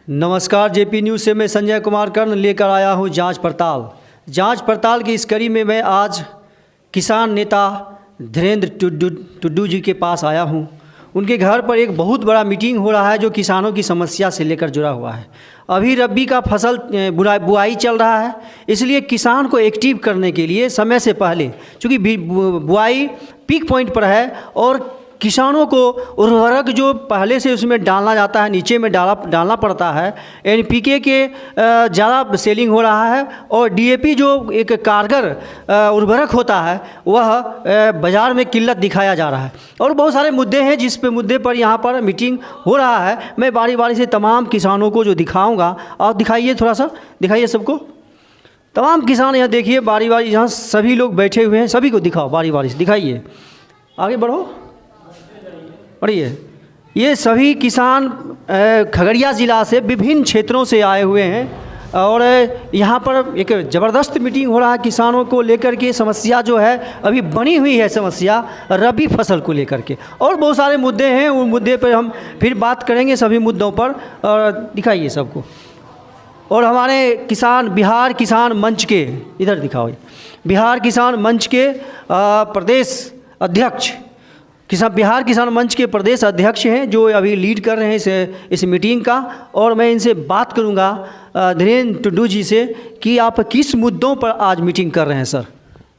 नमस्कार, JP news से मैं संजय कुमार कर्ण लेकर आया हूं जांच पड़ताल की इस कड़ी में मैं आज किसान नेता धीरेन्द्र टुड्डू जी के पास आया हूं। उनके घर पर एक बहुत बड़ा मीटिंग हो रहा है जो किसानों की समस्या से लेकर जुड़ा हुआ है। अभी रबी का फसल बुआई चल रहा है, इसलिए किसान को एक्टिव करने के लिए समय से पहले, चूँकि बुआई पीक पॉइंट पर है और किसानों को उर्वरक जो पहले से उसमें डालना जाता है नीचे में डालना पड़ता है। एनपीके के ज़्यादा सेलिंग हो रहा है और डीएपी जो एक कारगर उर्वरक होता है वह बाज़ार में किल्लत दिखाया जा रहा है। और बहुत सारे मुद्दे हैं जिस पे मुद्दे पर यहाँ पर मीटिंग हो रहा है। मैं बारी बारी से तमाम किसानों को जो दिखाऊँगा, और दिखाइए, थोड़ा सा दिखाइए सबको, तमाम किसान यहाँ देखिए, बारी बारी यहाँ सभी लोग बैठे हुए हैं, सभी को दिखाओ, बारी बारी से दिखाइए, आगे बढ़ो, पढ़िए। ये सभी किसान खगड़िया ज़िला से विभिन्न क्षेत्रों से आए हुए हैं और यहाँ पर एक ज़बरदस्त मीटिंग हो रहा है किसानों को लेकर के। समस्या जो है अभी बनी हुई है, समस्या रबी फसल को लेकर के, और बहुत सारे मुद्दे हैं, उन मुद्दे पर हम फिर बात करेंगे सभी मुद्दों पर। और दिखाइए सबको। और हमारे बिहार किसान मंच के, इधर दिखाओ, बिहार किसान मंच के प्रदेश अध्यक्ष, बिहार किसान मंच के प्रदेश अध्यक्ष हैं जो अभी लीड कर रहे हैं इस मीटिंग का। और मैं इनसे बात करूंगा, धीरेन्द्र टुड्डू जी से, कि आप किस मुद्दों पर आज मीटिंग कर रहे हैं सर।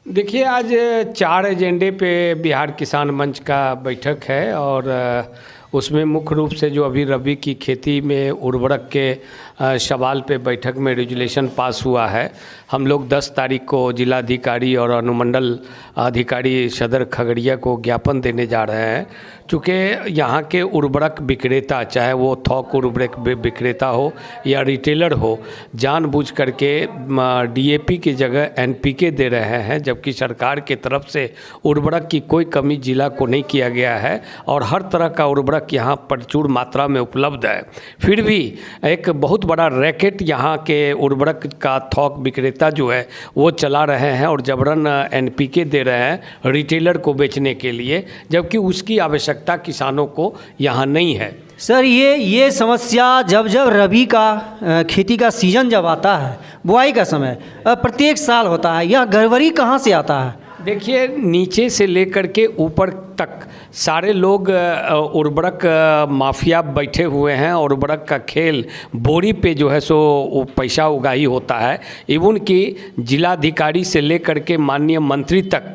देखिए, आज 4 एजेंडे पे बिहार किसान मंच का बैठक है और उसमें मुख्य रूप से जो अभी रबी की खेती में उर्वरक के सवाल पे बैठक में रेजुलेशन पास हुआ है। हम लोग 10 तारीख को जिलाधिकारी और अनुमंडल अधिकारी सदर खगड़िया को ज्ञापन देने जा रहे हैं। चूँकि यहाँ के उर्वरक विक्रेता, चाहे वो थोक उर्वरक विक्रेता हो या रिटेलर हो, जानबूझ करके डीएपी की जगह एनपीके दे रहे हैं, जबकि सरकार की तरफ से उर्वरक की कोई कमी जिला को नहीं किया गया है और हर तरह का उर्वरक यहाँ प्रचुर मात्रा में उपलब्ध है। फिर भी एक बहुत बड़ा रैकेट यहाँ के उर्वरक का थोक विक्रेता जो है वो चला रहे हैं और जबरन एनपीके दे रहे हैं रिटेलर को बेचने के लिए, जबकि उसकी आवश्यकता किसानों को यहाँ नहीं है। सर, ये समस्या जब रबी का खेती का सीज़न जब आता है, बुआई का समय प्रत्येक साल होता है, यह गड़बड़ी कहाँ से आता है? देखिए, नीचे से लेकर के ऊपर तक सारे लोग उर्वरक माफिया बैठे हुए हैं। उर्वरक का खेल बोरी पे जो है सो पैसा उगाही होता है। इवन कि जिलाधिकारी से लेकर के माननीय मंत्री तक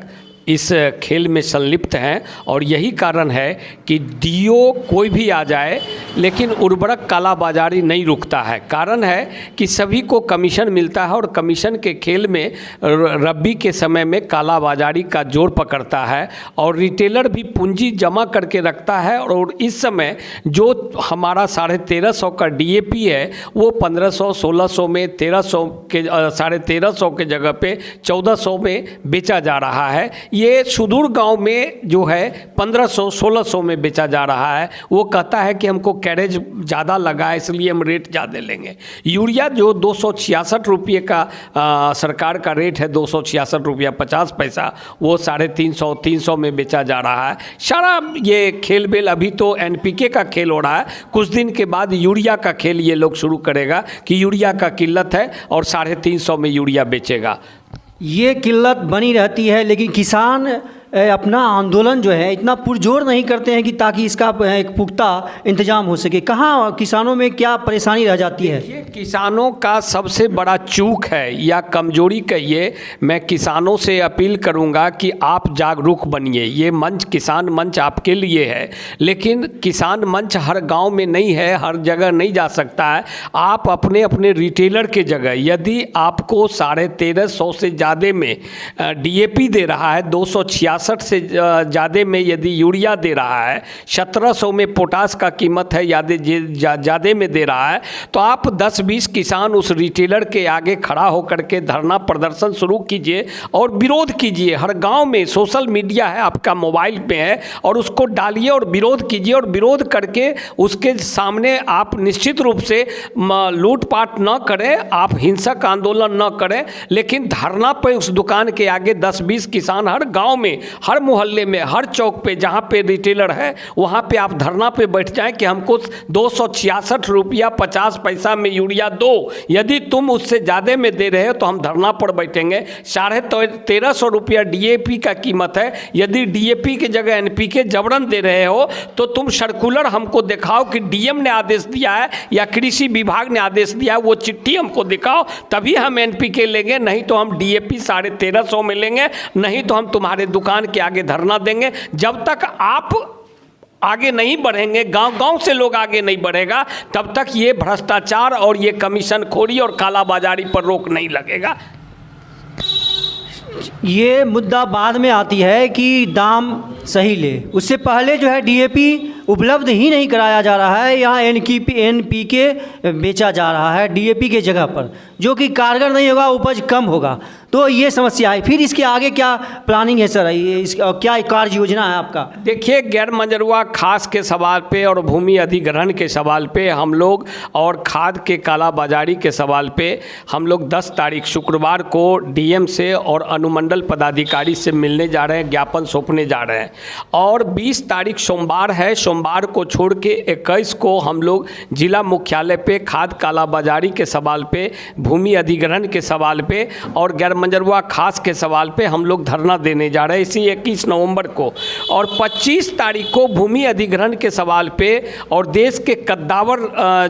इस खेल में संलिप्त हैं और यही कारण है कि डीओ कोई भी आ जाए लेकिन उर्वरक कालाबाजारी नहीं रुकता है। कारण है कि सभी को कमीशन मिलता है और कमीशन के खेल में रबी के समय में कालाबाजारी का जोर पकड़ता है और रिटेलर भी पूंजी जमा करके रखता है। और इस समय जो हमारा 1350 का डीएपी है वो 1500-1600 में, 1300 के 1350 के जगह पे 1400 में बेचा जा रहा है। ये सुदूर गांव में जो है 1500-1600 में बेचा जा रहा है। वो कहता है कि हमको कैरेज ज़्यादा लगा है इसलिए हम रेट ज़्यादा लेंगे। यूरिया जो 266 रुपये का सरकार का रेट है, 266 रुपया 50 पैसा, वो 350-300 में बेचा जा रहा है। सारा ये खेल बेल, अभी तो एनपीके का खेल हो रहा है, कुछ दिन के बाद यूरिया का खेल ये लोग शुरू करेगा कि यूरिया का किल्लत है और 350 में यूरिया बेचेगा। ये किल्लत बनी रहती है, लेकिन किसान अपना आंदोलन जो है इतना पुरजोर नहीं करते हैं कि ताकि इसका एक पुख्ता इंतजाम हो सके। कहाँ किसानों में क्या परेशानी रह जाती है? ये किसानों का सबसे बड़ा चूक है या कमजोरी कहिए। मैं किसानों से अपील करूंगा कि आप जागरूक बनिए। ये मंच, किसान मंच आपके लिए है, लेकिन किसान मंच हर गांव में नहीं है, हर जगह नहीं जा सकता है। आप अपने अपने रिटेलर के जगह, यदि आपको 1350 से ज़्यादा में डीएपी दे रहा है, 266 से ज़्यादा में यदि यूरिया दे रहा है, 1700 में पोटास का कीमत है ज़्यादा में दे रहा है, तो आप 10-20 किसान उस रिटेलर के आगे खड़ा होकर के धरना प्रदर्शन शुरू कीजिए और विरोध कीजिए। हर गांव में सोशल मीडिया है, आपका मोबाइल पे है, और उसको डालिए और विरोध कीजिए। और विरोध करके उसके सामने आप निश्चित रूप से लूटपाट न करें, आप हिंसक आंदोलन न करें, लेकिन धरना पे उस दुकान के आगे 10-20 किसान हर गाँव में हर मोहल्ले में, हर चौक पे जहाँ पे रिटेलर है वहाँ पे आप धरना पे बैठ जाएं कि हमको 266 रुपया 50 पैसा में यूरिया दो। यदि तुम उससे ज़्यादा में दे रहे हो तो हम धरना पर बैठेंगे। 1350 रुपया DAP का कीमत है। यदि DAP की जगह NPK जबरन दे रहे हो तो तुम सर्कुलर हमको दिखाओ कि DM ने आदेश दिया है या कृषि विभाग ने आदेश दिया है, वो चिट्ठी हमको दिखाओ, तभी हम NPK लेंगे। नहीं तो हम DAP 1350 में लेंगे, नहीं तो हम तुम्हारे दुकान के आगे धरना देंगे। जब तक आप आगे नहीं बढ़ेंगे, गांव-गांव से लोग आगे नहीं बढ़ेगा, तब तक ये भ्रष्टाचार और ये कमीशन खोरी और कालाबाजारी पर रोक नहीं लगेगा। ये मुद्दा बाद में आती है कि दाम सही ले, उससे पहले जो है DAP उपलब्ध ही नहीं कराया जा रहा है। यहाँ NPK बेचा जा रहा है DAP के जगह पर, जो कि कारगर नहीं होगा, उपज कम होगा। तो ये समस्या है। फिर इसके आगे क्या प्लानिंग है सर, क्या कार्य योजना है आपका? देखिए, गैर मंजरुआ खास के सवाल पे और भूमि अधिग्रहण के सवाल पे हम लोग, और खाद के कालाबाजारी के सवाल पे हम लोग 10 तारीख शुक्रवार को DM से और अनुमंडल पदाधिकारी से मिलने जा रहे हैं, ज्ञापन सौंपने जा रहे हैं। और 20 तारीख सोमवार है, सोमवार को छोड़ के 21 को हम लोग जिला मुख्यालय पे खाद कालाबाजारी के सवाल पे, भूमि अधिग्रहण के सवाल पे और गैर मंजरुआ खास के सवाल पे हम लोग धरना देने जा रहे हैं इसी 21 नवंबर को। और 25 तारीख को भूमि अधिग्रहण के सवाल पे और देश के कद्दावर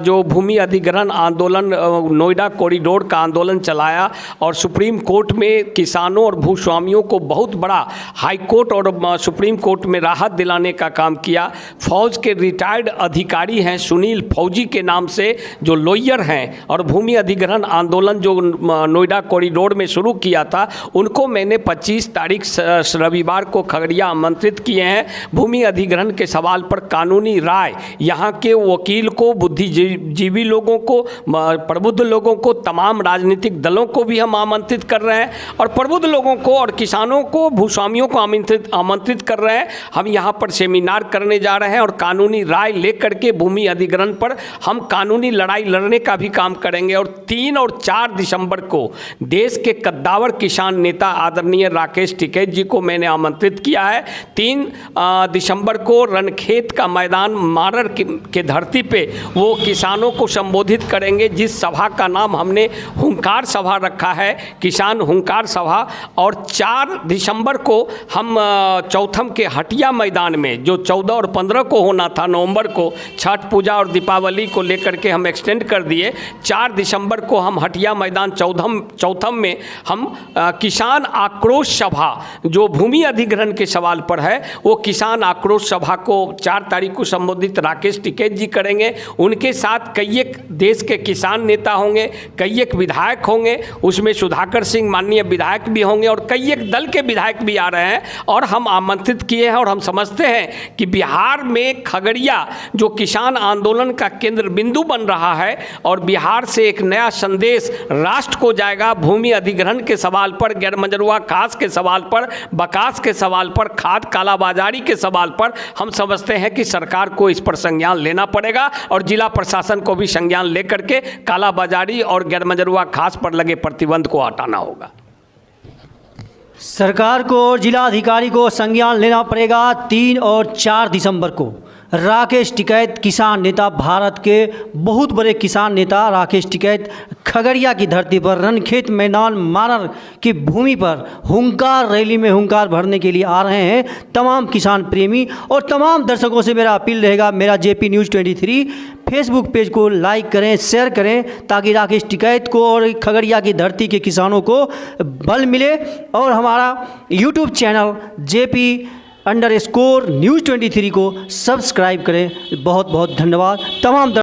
जो भूमि अधिग्रहण आंदोलन, नोएडा कॉरिडोर का आंदोलन चलाया और सुप्रीम कोर्ट में किसानों और भूस्वामियों को बहुत बड़ा हाई कोर्ट और सुप्रीम कोर्ट में राहत दिलाने का काम किया। फौज के रिटायर्ड अधिकारी हैं सुनील फौजी के नाम से, जो लॉयर हैं, और भूमि अधिग्रहण आंदोलन जो नोएडा कॉरिडोर में शुरू किया था, उनको मैंने 25 तारीख रविवार को खगड़िया आमंत्रित किए हैं। भूमि अधिग्रहण के सवाल पर कानूनी राय यहाँ के वकील को, बुद्धिजीवी लोगों को, प्रबुद्ध लोगों को, तमाम राजनीतिक दलों को भी हम आमंत्रित कर रहे हैं और प्रबुद्ध लोगों को और किसानों को, भूस्वामियों को आमंत्रित कर रहे हैं। हम यहाँ पर सेमिनार करने जा रहे हैं और कानूनी राय लेकर के भूमि अधिग्रहण पर हम कानूनी लड़ाई लड़ने का भी काम करेंगे। और 3 और 4 दिसंबर को देश के कद्दावर किसान नेता आदरणीय राकेश टिकैत जी को मैंने आमंत्रित किया है। 3 दिसंबर को रणखेत का मैदान मारर के धरती पे वो किसानों को संबोधित करेंगे, जिस सभा का नाम हमने हुंकार सभा रखा है, किसान हुंकार सभा। और 4 दिसंबर को हम चौथम के हटिया मैदान में, जो 14 और 15 को होना था नवंबर को, छठ पूजा और दीपावली को लेकर के हम एक्सटेंड कर दिए। 4 दिसंबर को हम हटिया मैदान चौथम में हम किसान आक्रोश सभा, जो भूमि अधिग्रहण के सवाल पर है, वो किसान आक्रोश सभा को 4 तारीख को संबोधित राकेश टिकैत जी करेंगे। उनके साथ कई एक देश के किसान नेता होंगे, कई एक विधायक होंगे, उसमें सुधाकर सिंह माननीय विधायक भी होंगे और कई एक दल के विधायक भी आ रहे हैं। और हम आमंत्रित किए हैं और हम समझते हैं कि बिहार में खगड़िया जो किसान आंदोलन का केंद्र बिंदु बन रहा है और बिहार से एक नया संदेश राष्ट्र को जाएगा। भूमि अधिग्रहण के सवाल पर, गैर मंजरुआ खास के सवाल पर, बकास के सवाल पर, खाद कालाबाजारी के सवाल पर हम समझते हैं कि सरकार को इस पर संज्ञान लेना पड़ेगा और जिला प्रशासन को भी संज्ञान लेकर के कालाबाजारी और गैर मंजरुआ खास पर लगे प्रतिबंध को हटाना होगा। सरकार को और जिला अधिकारी को संज्ञान लेना पड़ेगा। 3 और 4 दिसंबर को राकेश टिकैत, किसान नेता, भारत के बहुत बड़े किसान नेता राकेश टिकैत खगड़िया की धरती पर रणखेत मैदान मारर की भूमि पर हुंकार रैली में हुंकार भरने के लिए आ रहे हैं। तमाम किसान प्रेमी और तमाम दर्शकों से मेरा अपील रहेगा, मेरा JP News 23 फेसबुक पेज को लाइक करें, शेयर करें, ताकि राकेश टिकैत को और खगड़िया की धरती के किसानों को बल मिले। और हमारा YouTube चैनल JP_News 23 को सब्सक्राइब करें। बहुत बहुत धन्यवाद तमाम